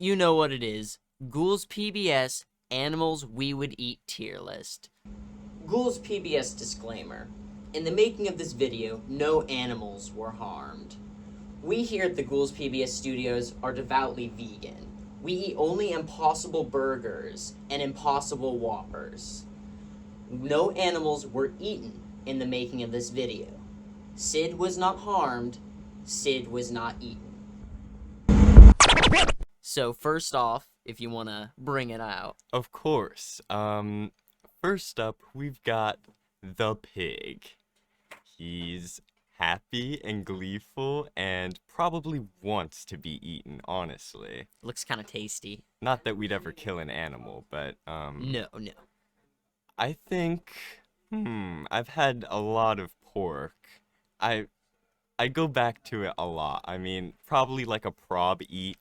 You know what it is. Ghouls PBS, Animals We Would Eat tier list. Ghouls PBS disclaimer. In the making of this video, no animals were harmed. We here at the Ghouls PBS studios are devoutly vegan. We eat only Impossible Burgers and Impossible Whoppers. No animals were eaten in the making of this video. Sid was not harmed. Sid was not eaten. So first off, if you want to bring it out. Of course. First up, we've got the pig. He's happy and gleeful and probably wants to be eaten, honestly. Looks kind of tasty. Not that we'd ever kill an animal, but, No. I think, I've had a lot of pork. I go back to it a lot. I mean, probably like a prob eat.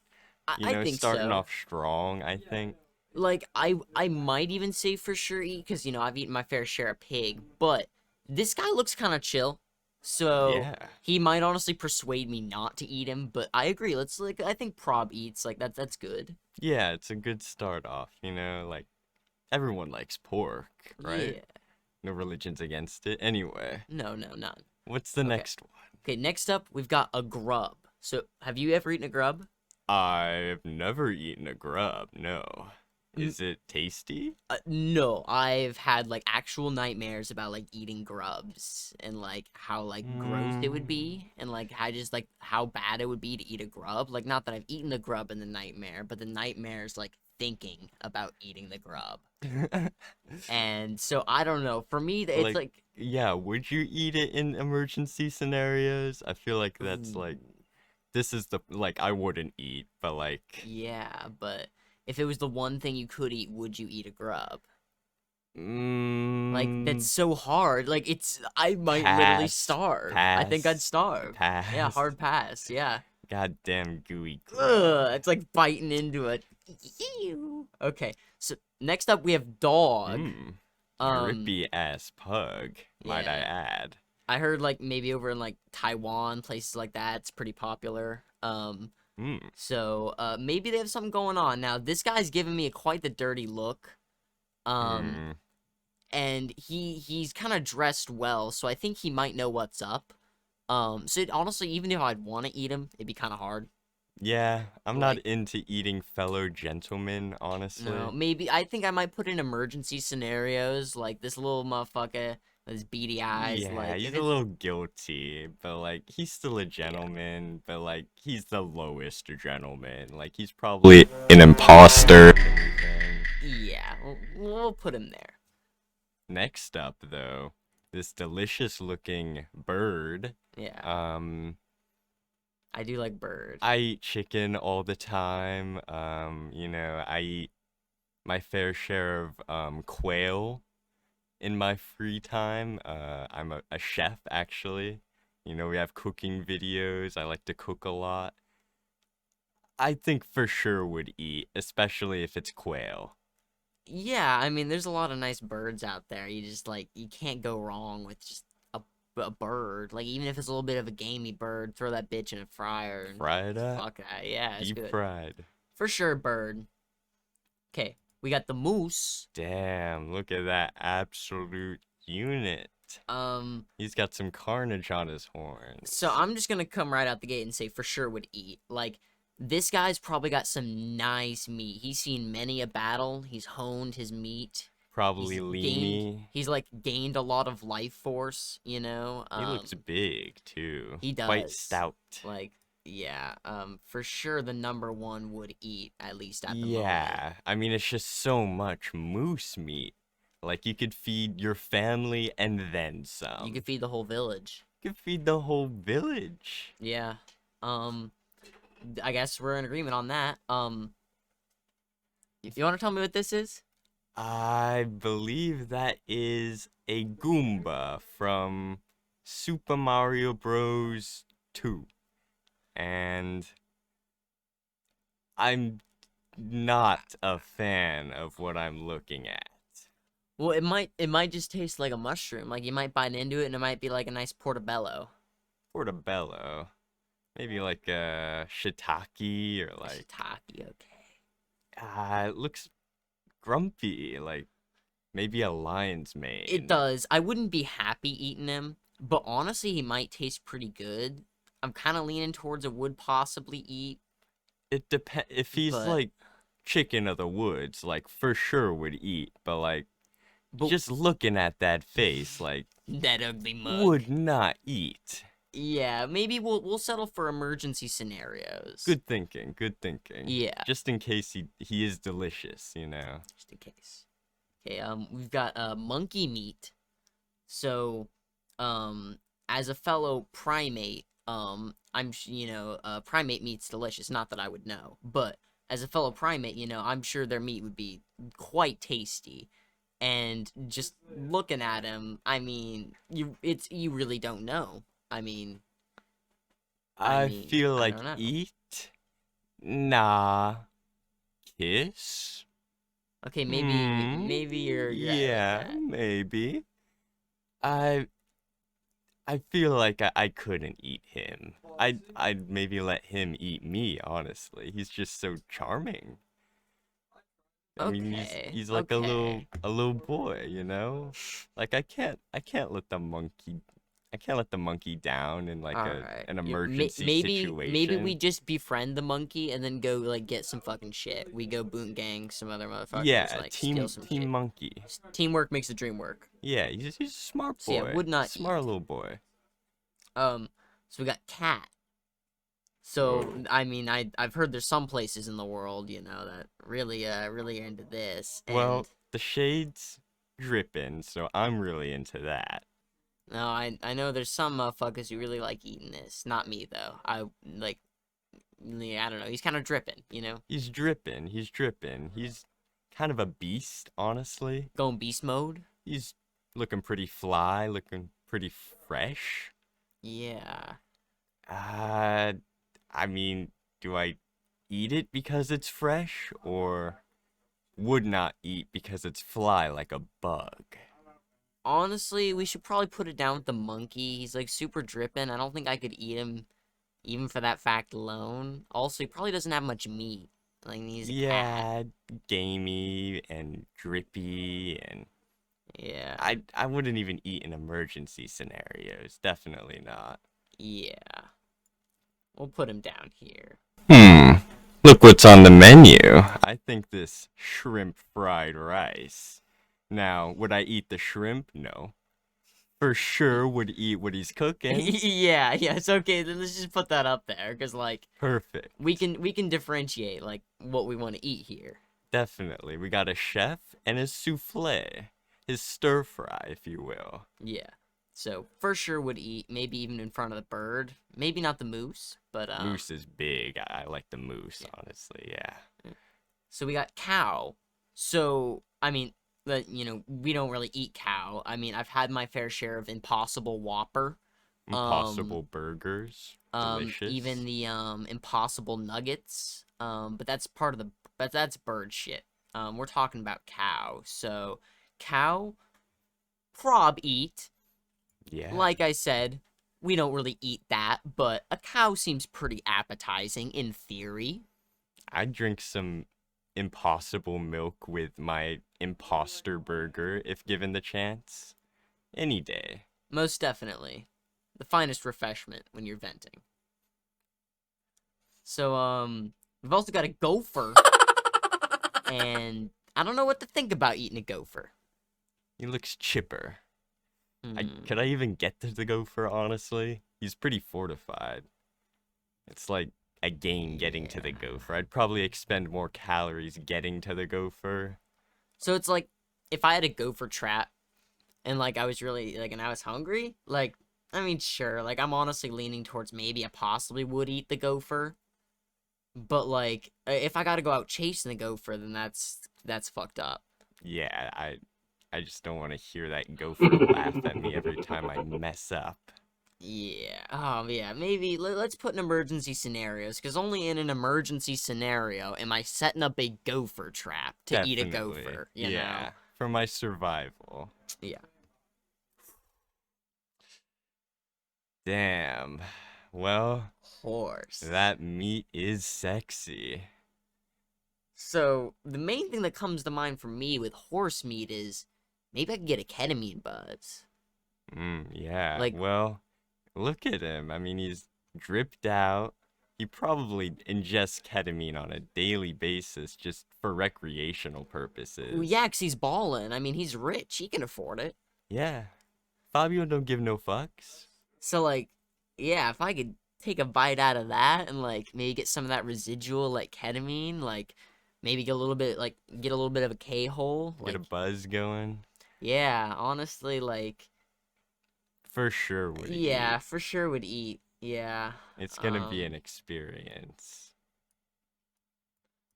I think starting so. off strong, I think. Like, I might even say for sure eat, because, I've eaten my fair share of pig, but this guy looks kind of chill, so Yeah. he might honestly persuade me not to eat him, but I agree, I think prob eats, that's good. Yeah, it's a good start off, like, everyone likes pork, right? Yeah. No religion's against it. Anyway, No, none. what's the Okay. next one? Okay, next up, we've got a grub. So, have you ever eaten a grub? I've never eaten a grub, no. Is it tasty? No, I've had, actual nightmares about, eating grubs, and, how, gross it would be, and, how bad it would be to eat a grub. Not that I've eaten a grub in the nightmare, but the nightmare's, thinking about eating the grub. And so, I don't know. For me, it's, Yeah, would you eat it in emergency scenarios? I feel like that's, Ooh. this is the, I wouldn't eat, but, Yeah, but if it was the one thing you could eat, would you eat a grub? That's so hard. I might literally Pass. starve. I think I'd starve. Pass. Yeah, hard pass. Yeah. Goddamn gooey grub. Ugh, it's like biting into it. Okay, so next up we have dog. Drippy ass pug, might I yeah. add. I heard maybe over in Taiwan, places like that, it's pretty popular. So maybe they have something going on. Now this guy's giving me quite the dirty look. And he's kind of dressed well, so I think he might know what's up. So honestly, even if I'd want to eat him, it'd be kind of hard. Yeah, I'm not into eating fellow gentlemen, honestly. No, maybe I think I might put in emergency scenarios, like this little motherfucker with his beady eyes. Yeah, he's a little guilty, but he's still a gentleman, but he's the lowest gentleman. He's probably an imposter and everything. Yeah, we'll put him there. Next up, though, this delicious looking bird. Yeah. I do like bird. I eat chicken all the time. I eat my fair share of quail in my free time. I'm a chef, actually. We have cooking videos. I like to cook a lot. I think for sure would eat, especially if it's quail. Yeah, I mean, there's a lot of nice birds out there. You just, you can't go wrong with just a bird. Even if it's a little bit of a gamey bird, throw that bitch in a fryer. And fry it up? Fuck that, yeah, it's Deep good. fried. For sure, bird. Okay, we got the moose. Damn, look at that absolute unit. He's got some carnage on his horns. So I'm just gonna come right out the gate and say for sure would eat. This guy's probably got some nice meat. He's seen many a battle. He's honed his meat. Probably leany. He's gained a lot of life force, He looks big too. He does. Quite stout. Yeah, for sure the number one would eat, at least at the moment. Yeah, I mean, it's just so much moose meat. You could feed your family and then some. You could feed the whole village. You could feed the whole village. Yeah. I guess we're in agreement on that. If you want to tell me what this is? I believe that is a Goomba from Super Mario Bros. 2. And I'm not a fan of what I'm looking at. Well, it might just taste like a mushroom. You might bite into it and it might be like a nice portobello. Portobello. Maybe like a shiitake or Shiitake, okay. It looks grumpy, like maybe a lion's It mane. does. I wouldn't be happy eating him, but honestly, he might taste pretty good. I'm kind of leaning towards a would possibly eat, It depend if he's but like chicken of the woods, like for sure would eat, but like but just looking at that face, like that ugly mug. would not eat. Yeah, maybe we'll settle for emergency scenarios. Good thinking, good thinking. Yeah, Just in case he is delicious, you know. just in case. Okay, we've got monkey meat. So, um, as a fellow primate, primate meat's delicious. Not that I would know, but as a fellow primate, I'm sure their meat would be quite tasty. And just looking at him, I mean, you really don't know. I mean, I feel I like don't know. eat, nah, kiss. Okay, Hmm. maybe you're right with Yeah, that. maybe. I I feel like I couldn't eat him. I'd maybe let him eat me, honestly. He's just so charming. I mean, Okay, he's like okay. a little boy, you know? Like I can't let the monkey down in like All a right. an Yeah, emergency maybe we situation. just befriend the monkey and then go like get some fucking shit. We go boot gang some other motherfuckers, Yeah, like steal some team shit. monkey. Teamwork makes the dream work. Yeah, he's a smart So yeah, boy. would not Smart eat. little boy. Um, so we got cat. So Whoa. I mean, I've heard there's some places in the world, that really are into this, Well, and the shade's dripping, so I'm really into that. no, I know there's some motherfuckers who really like eating this. Not me though. I like, yeah, I don't know. He's kind of dripping. He's dripping. He's dripping. He's kind of a beast, honestly. Going beast mode. He's looking pretty fly, looking pretty fresh. Yeah. Uh, I mean, do I eat it because it's fresh, or would not eat because it's fly like a bug? Honestly, we should probably put it down with the monkey. He's like super dripping. I don't think I could eat him even for that fact alone. Also, he probably doesn't have much meat. Like, he's a cat. Yeah, gamey and drippy, and Yeah. I wouldn't even eat in emergency scenarios. Definitely not. Yeah. We'll put him down here. Hmm. Look what's on the menu. I think this shrimp fried rice. Now, would I eat the shrimp? No. For sure would eat what he's cooking. Yeah, it's okay. Then let's just put that up there, because like Perfect. we can differentiate like what we want to eat here. Definitely. We got a chef and his souffle. His stir fry, if you will. Yeah. So for sure would eat, maybe even in front of the bird. Maybe not the moose, but Moose is big. I like the moose, yeah. honestly. Yeah. So we got cow. So I mean, we don't really eat cow. I mean, I've had my fair share of Impossible Whopper. Um, Impossible burgers. even Delicious. the Impossible Nuggets. But that's bird shit. We're talking about cow. So cow, prob eat. Yeah. Like I said, we don't really eat that, but a cow seems pretty appetizing in theory. I'd drink some impossible milk with my imposter burger if given the chance. Any day. Most definitely. The finest refreshment when you're venting. So, we've also got a gopher, and I don't know what to think about eating a gopher. He looks chipper. Hmm. Could I even get to the gopher, honestly? He's pretty fortified. It's like a game getting to the Yeah. gopher. I'd probably expend more calories getting to the gopher. So it's like, if I had a gopher trap, and like I was really, like, and I was hungry, like, I mean, sure, like, I'm honestly leaning towards maybe I possibly would eat the gopher. But like, if I gotta go out chasing the gopher, then that's fucked up. Yeah, I just don't want to hear that gopher laugh at me every time I mess up. Yeah. Oh, yeah. Maybe let's put in emergency scenarios, because only in an emergency scenario am I setting up a gopher trap to eat a Definitely. gopher. Yeah, for my survival. Yeah. Damn. Well, Horse. that meat is sexy. So the main thing that comes to mind for me with horse meat is maybe I could get a ketamine buzz. Yeah. Like, Well, look at him. I mean, he's dripped out. He probably ingests ketamine on a daily basis just for recreational purposes. yeah, 'cause he's ballin'. I mean, he's rich. He can afford it. Yeah. Fabio don't give no fucks. So, like, yeah, if I could take a bite out of that and, like, maybe get some of that residual, like, ketamine, like, maybe get a little bit of a K-hole. Get a Like, buzz going. yeah, honestly, like, For sure would yeah, eat. for sure would eat. Yeah. It's gonna be an experience.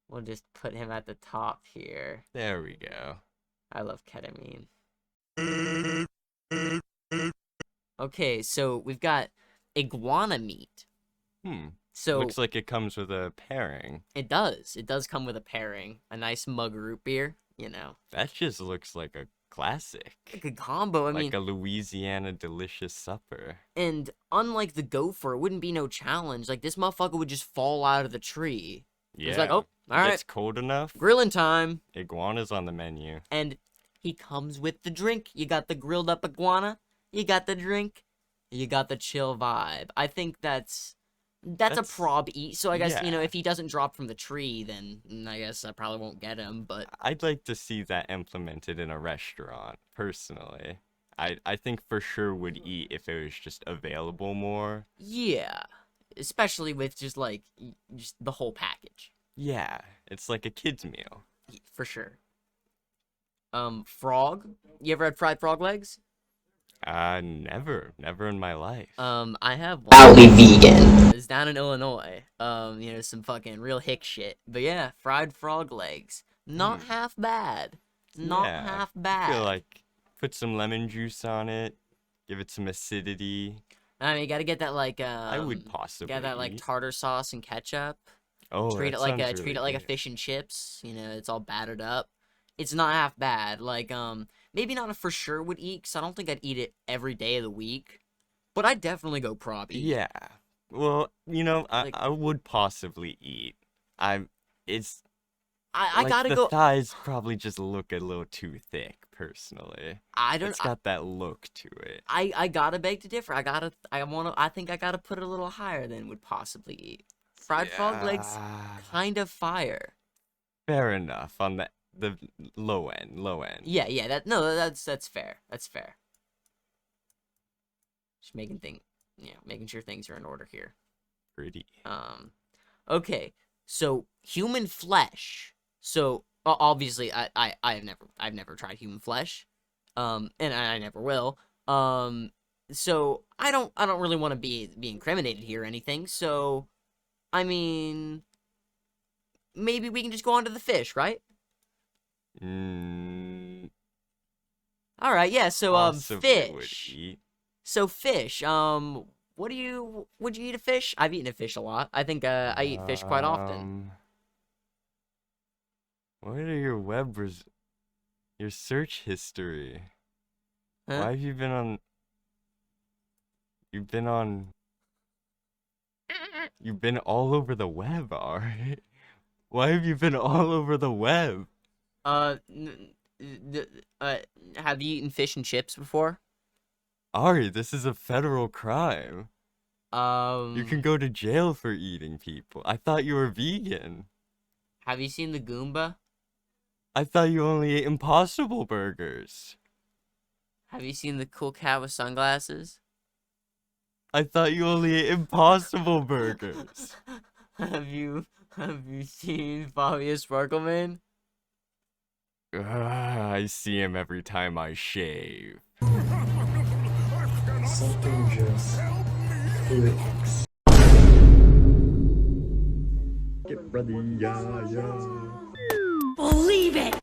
We'll just put him at the top here. There we go. I love ketamine. Okay, so we've got iguana meat. So Looks like it comes with a pairing. it does. It does come with a pairing. A nice mug root beer, you know. That just looks like a classic. A good combo. I Like mean, a Louisiana delicious supper. and unlike the gopher, it wouldn't be no challenge. Like, this motherfucker would just fall out of the tree. Yeah. It's like, oh, all right, It's cold enough. grilling time. Iguana's on the menu. And he comes with the drink. You got the grilled up iguana. You got the drink. You got the chill vibe. I think that's a prob eat. So I guess, you know, yeah. if he doesn't drop from the tree, then I guess I probably won't get him. But I'd like to see that implemented in a restaurant, personally. I think for sure would eat if it was just available more. yeah, especially with just like just the whole package. Yeah, it's like a kid's meal. For sure. Frog. You ever had fried frog legs? Never in my life. I have one. Proudly vegan. It's down in Illinois. You know, some fucking real hick shit. But yeah, fried frog legs. Not half bad. Not Yeah, half I bad. feel like put some lemon juice on it, give it some acidity. I mean, you gotta get that like I would possibly get that like eat. tartar sauce and ketchup. Oh, treat that it like sounds treat it really like a good. fish and chips. You know, it's all battered up. It's not half bad. Like maybe not a for sure would eat, cause I don't think I'd eat it every day of the week. But I'd definitely go prob eat. Yeah. Well, you know, Like- I would possibly eat. It's I like gotta the go. thighs probably just look a little too thick, personally. I don't. It's got that look to it. I gotta beg to differ. I think I gotta put it a little higher than would possibly eat. Fried frog legs, Yeah. kind of fire. Fair enough on the low end. Yeah. That's fair. That's fair. Just making sure things are in order here. Pretty. Okay. So human flesh. So obviously, I've never tried human flesh. And I never will. So I don't really want to be incriminated here or anything. So, I mean, maybe we can just go on to the fish, right? All right, yeah. So Possibly would fish. eat. So fish. Would you eat a fish? I've eaten a fish a lot. I think I eat fish quite often. What are your your search history? Huh? Why have you been on? You've been all over the web, alright? Why have you been all over the web? Have you eaten fish and chips before? Ari, this is a federal crime. You can go to jail for eating people. I thought you were vegan. Have you seen the Goomba? I thought you only ate Impossible Burgers. Have you seen the cool cat with sunglasses? I thought you only ate Impossible Burgers. Have you seen Bobby Sparkleman? I see him every time I shave. So dangerous. Latex. Get ready, yeah. Believe it!